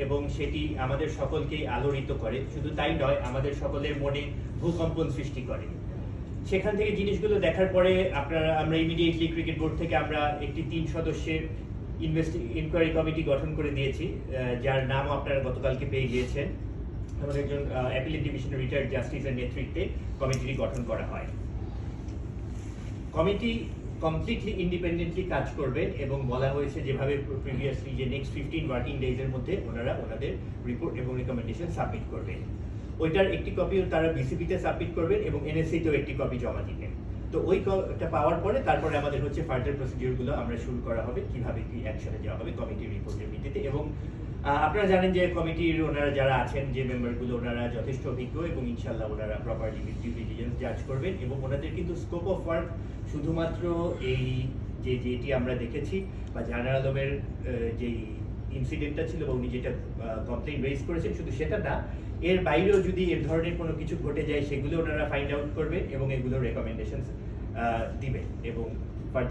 এবং সেটি আমাদের সকলকেই আলোড়িত করে। শুধু তাই নয়, আমাদের সকলের মনে ভূকম্পন সৃষ্টি করে। সেখান থেকে জিনিসগুলো দেখার পরে আমরা ইমিডিয়েটলি ক্রিকেট বোর্ড থেকে আমরা একটি 3 সদস্যের ইনকোয়ারি কমিটি গঠন করে দিয়েছি, যার নাম আপনারা গতকালকে পেয়ে গিয়েছেন। আমাদের একজন অ্যাপিলেট ডিভিশনের রিটায়ার্ড জাস্টিসের নেতৃত্বে কমিটিটি গঠন করা হয়। কমিটি কমপ্লিটলি ইন্ডিপেন্ডেন্টলি কাজ করবে এবং বলা হয়েছে যেভাবে প্রিভিয়াসলি যে নেক্সট 15 ওয়ার্কিং ডেজের মধ্যে ওনারা ওনাদের রিপোর্ট এবং রিকমেন্ডেশন সাবমিট করবেন। ওইটার একটি কপিও তারা বিসিপিতে সাবমিট করবেন এবং এনএসসিতেও একটি কপি জমা দিবেন। তো ওইটা পাওয়ার পরে তারপরে আমাদের হচ্ছে ফার্দার প্রসিডিউরগুলো আমরা শুরু করা হবে, কিভাবে কি অ্যাকশনে যাওয়া হবে কমিটির রিপোর্টের ভিত্তিতে। এবং আপনারা জানেন যে কমিটির ওনারা যারা আছেন, যে মেম্বারগুলো, ওনারা যথেষ্ট অভিজ্ঞ এবং ইনশাল্লাহ ওনারা প্রপারলি ডিউ ডিলিজেন্স জাজ করবেন। এবং ওনাদের কিন্তু স্কোপ অফ ওয়ার্ক শুধুমাত্র এই যেটি আমরা দেখেছি বা জাহানারা আলমের যেই ইনসিডেন্টটা ছিল বা উনি যেটা কমপ্লেইন রেজ করেছেন, শুধু সেটা না, এর বাইরেও যদি এর ধরনের কোনো কিছু ঘটে যায় সেগুলো ওনারা ফাইন্ড আউট করবেন এবং এগুলোর রেকমেন্ডেশন দিবেন। এবং